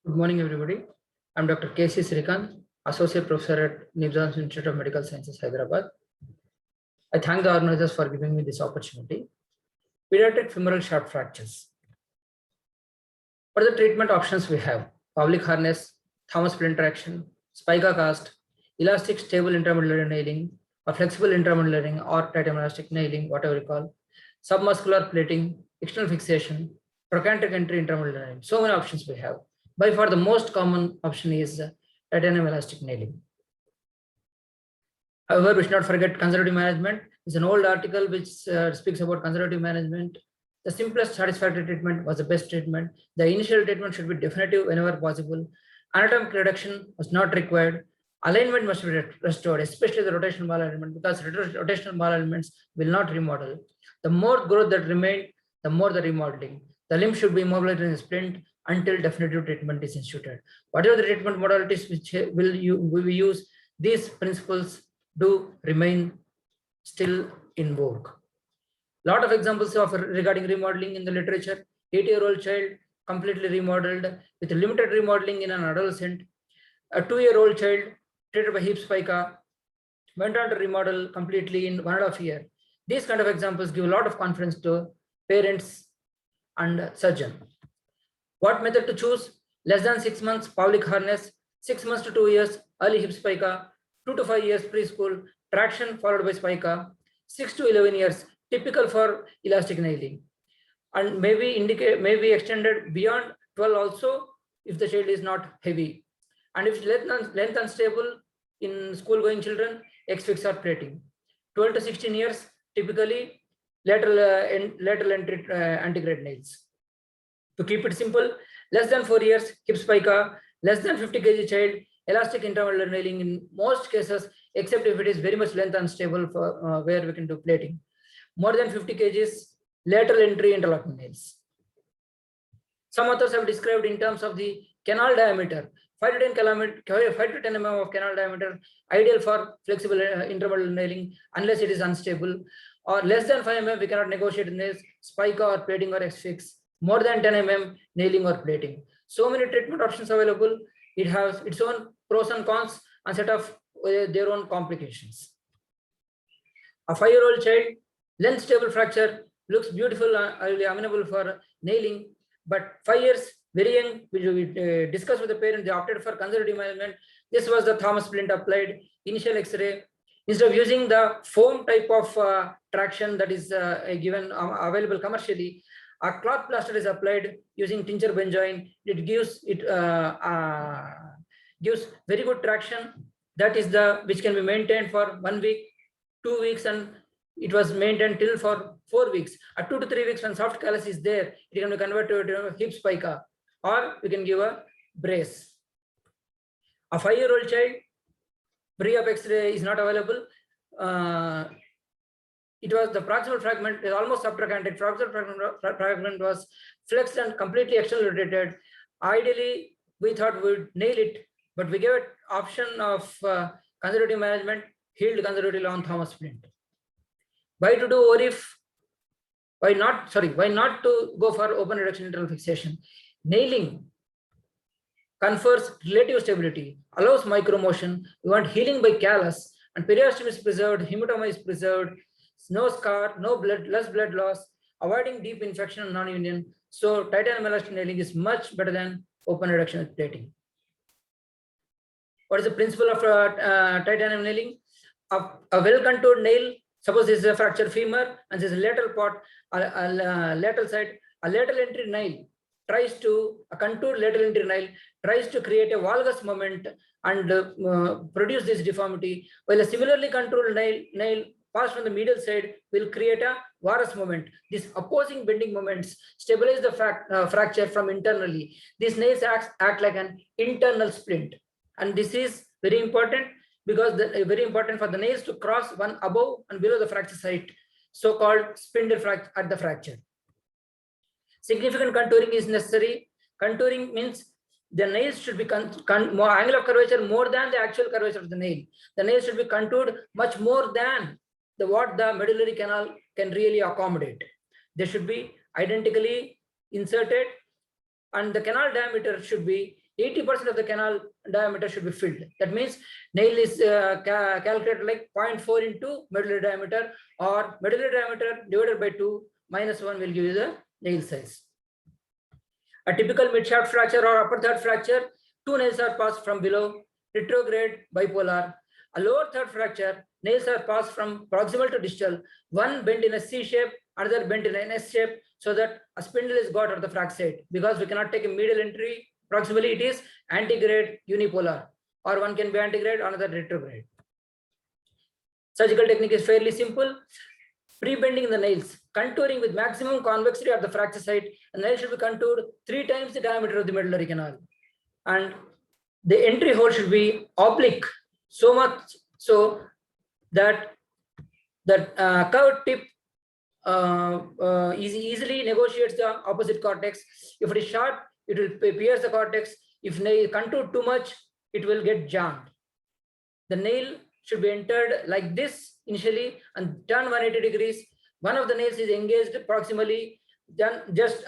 Good morning, everybody. I'm Dr. K.C.Sreekanth, Associate Professor at Nibs Institute of Medical Sciences, Hyderabad. I thank the organizers for giving me this opportunity. Pediatric femoral shaft fractures. What are the treatment options we have? Public harness, Thomas splint traction, spica cast, elastic stable intramedullary nailing, or flexible intramedullary or titanium elastic nailing, whatever you call, submuscular plating, external fixation, trochanteric entry intramedullary nailing. So many options we have. By far, the most common option is titanium elastic nailing. However, we should not forget conservative management. It's an old article which speaks about conservative management. The simplest satisfactory treatment was the best treatment. The initial treatment should be definitive whenever possible. Anatomic reduction was not required. Alignment must be restored, especially the rotational malalignment, because rotational malalignements will not remodel. The more growth that remained, the more the remodeling. The limb should be immobilized in the splint until definitive treatment is instituted. Whatever the treatment modalities which we use, these principles do remain still in vogue. Lot of examples of regarding remodeling in the literature. 8-year-old child completely remodeled with limited remodeling in an adolescent. A 2-year-old child treated by hip spica went on to remodel completely in 1.5 years. These kind of examples give a lot of confidence to parents and surgeon. What method to choose? Less than 6 months, Pavlik harness, 6 months to 2 years, early hip spica, 2 to 5 years preschool, traction followed by spica, 6 to 11 years, typical for elastic nailing, and maybe extended beyond 12 also if the child is not heavy. And if length unstable in school going children, X-fix or plating. 12 to 16 years, typically lateral entry antegrade nails. To keep it simple, less than 4 years, hip spica, less than 50 kg child, elastic intramedullary nailing in most cases, except if it is very much length unstable for where we can do plating. More than 50 kgs, lateral entry interlocking nails. Some authors have described in terms of the canal diameter, 5 to 10 mm of canal diameter, ideal for flexible intramedullary nailing unless it is unstable, or less than 5 mm we cannot negotiate nails, spica or plating or X-fix. More than 10 mm nailing or plating. So many treatment options available. It has its own pros and cons and set of their own complications. A 5-year-old child, length stable fracture, looks beautiful, amenable for nailing, but 5 years, very young, we discussed with the parent, they opted for conservative management. This was the Thomas splint applied, initial X-ray. Instead of using the foam type of traction that is given available commercially, a cloth plaster is applied using tincture benjoin. It gives very good traction. That is which can be maintained for 1 week, 2 weeks, and it was maintained till for 4 weeks. At 2 to 3 weeks, when soft callus is there, it can be converted to a hip spica, or we can give a brace. A 5-year-old child, pre-op X-ray is not available. It was the proximal fragment is almost subtrochanteric. Proximal fragment was flexed and completely external rotated. Ideally, we thought we would nail it, but we gave it option of conservative management, healed conservatively on Thomas splint. Why to do ORIF? Why not to go for open reduction internal fixation? Nailing confers relative stability, allows micromotion. We want healing by callus, and periosteum is preserved, hematoma is preserved, no scar, no blood, less blood loss, avoiding deep infection and non-union. So titanium elastic nailing is much better than open reduction with plating. What is the principle of titanium nailing? A well-contoured nail, suppose this is a fractured femur and this is a lateral part, lateral side, a lateral entry nail tries to, a contoured lateral entry nail tries to create a valgus moment and produce this deformity, while a similarly contoured nail passed from the medial side will create a varus moment. These opposing bending moments stabilize the fracture from internally. These nails act like an internal splint, and this is very important because very important for the nails to cross one above and below the fracture site, so-called spindle fracture at the fracture. Significant contouring is necessary. Contouring means the nails should be more angle of curvature more than the actual curvature of the nail. The nail should be contoured much more than what the medullary canal can really accommodate. They should be identically inserted, and the canal diameter should be 80% of the canal diameter should be filled. That means nail is calculated like 0.4 into medullary diameter, or medullary diameter divided by 2 minus 1 will give you the nail size. A typical mid-shaft fracture or upper third fracture, 2 nails are passed from below, retrograde, bipolar. A lower third fracture, nails are passed from proximal to distal, one bent in a C shape, another bent in an S shape, so that a spindle is got at the frac side. Because we cannot take a medial entry proximally, it is antegrade unipolar, or one can be antegrade, another retrograde. Surgical technique is fairly simple. Pre-bending the nails, contouring with maximum convexity at the fracture site. The nail should be contoured 3 times the diameter of the medullary canal, and the entry hole should be oblique, so much so that the curved tip easily negotiates the opposite cortex. If it is short, it will pierce the cortex. If nail contoured too much, it will get jammed. The nail should be entered like this initially and turn 180 degrees. One of the nails is engaged proximally, then just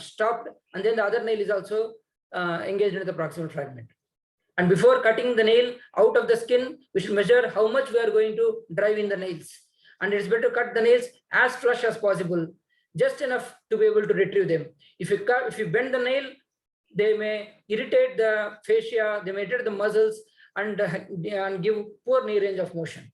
stopped, and then the other nail is also engaged into the proximal fragment. And before cutting the nail out of the skin, we should measure how much we are going to drive in the nails. And it's better to cut the nails as flush as possible, just enough to be able to retrieve them. If you bend the nail, they may irritate the fascia, they may irritate the muscles, and give poor knee range of motion.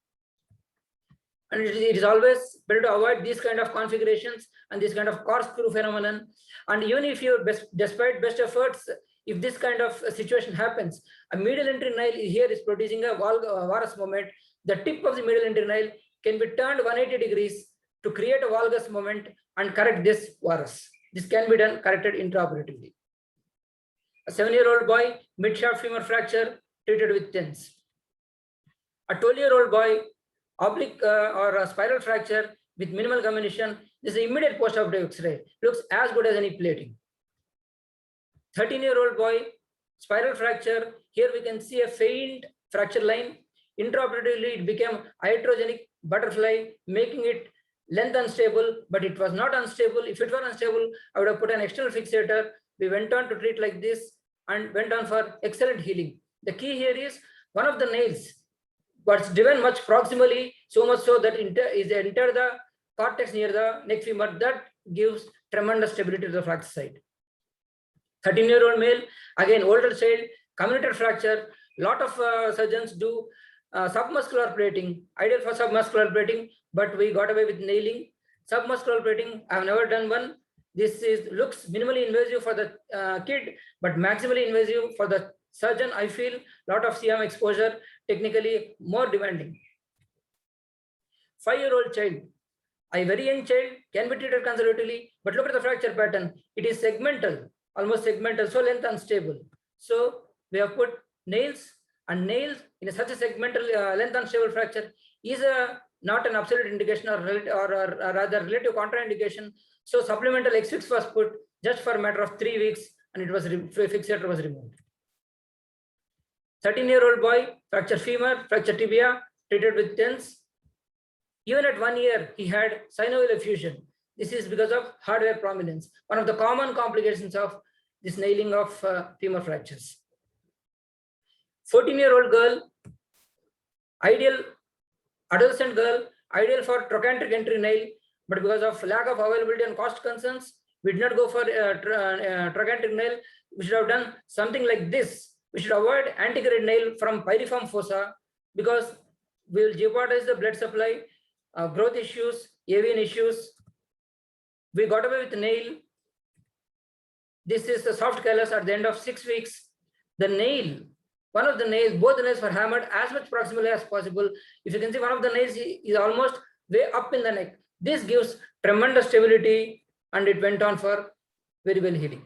And it is always better to avoid these kind of configurations and this kind of corkscrew phenomenon. And even if you, despite best efforts, if this kind of situation happens, a medial entry nail here is producing a varus moment. The tip of the medial entry nail can be turned 180 degrees to create a valgus moment and correct this varus. This can be done, corrected intraoperatively. A 7-year-old boy, mid-shaft femur fracture, treated with TENS. A 12-year-old boy, oblique or a spiral fracture with minimal comminution. This is immediate post-operative X-ray. Looks as good as any plating. 13-year-old boy, spiral fracture. Here we can see a faint fracture line. Intraoperatively, it became iatrogenic butterfly, making it length unstable, but it was not unstable. If it were unstable, I would have put an external fixator. We went on to treat like this and went on for excellent healing. The key here is one of the nails was driven much proximally, so much so that enter the cortex near the neck femur. That gives tremendous stability to the fracture site. 13-year-old male, again older child, comminuted fracture. Lot of surgeons do submuscular plating, ideal for submuscular plating, but we got away with nailing. Submuscular plating, I have never done one. This looks minimally invasive for the kid, but maximally invasive for the surgeon. I feel lot of CM exposure, technically more demanding. 5-year-old child, a very young child, can be treated conservatively, but look at the fracture pattern. It is segmental, almost segmental, so length unstable. So we have put nails, and nails in such a segmental length unstable fracture is not an absolute indication or rather relative contraindication. So supplemental X-fix was put just for a matter of 3 weeks, and it was fixator was removed. 13-year-old boy, fracture femur, fracture tibia, treated with TENS. Even at 1 year, he had synovial effusion. This is because of hardware prominence, one of the common complications of this nailing of femur fractures. 14-year-old girl, ideal adolescent girl, ideal for trochanteric entry nail, but because of lack of availability and cost concerns, we did not go for trochanteric nail. We should have done something like this. We should avoid antegrade nail from pyriform fossa because we will jeopardize the blood supply, growth issues, avian issues. We got away with nail. This is the soft callus at the end of 6 weeks. The nail, one of the nails, both the nails were hammered as much proximally as possible. If you can see, one of the nails is almost way up in the neck. This gives tremendous stability, and it went on for very well healing.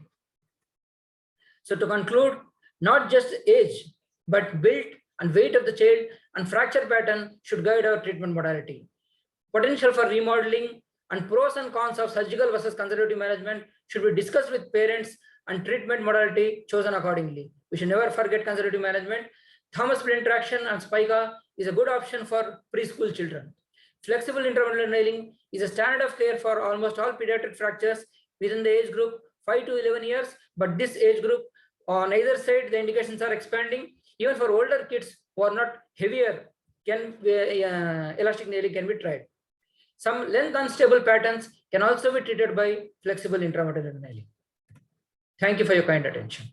So to conclude, not just age, but build and weight of the child and fracture pattern should guide our treatment modality. Potential for remodeling and pros and cons of surgical versus conservative management should be discussed with parents and treatment modality chosen accordingly. We should never forget conservative management. Thomas splint traction and spica is a good option for preschool children. Flexible interventional nailing is a standard of care for almost all pediatric fractures within the age group 5 to 11 years, but this age group On either side, the indications are expanding. Even for older kids who are not heavier, elastic nailing can be tried. Some length unstable patterns can also be treated by flexible intramedullary nailing. Thank you for your kind attention.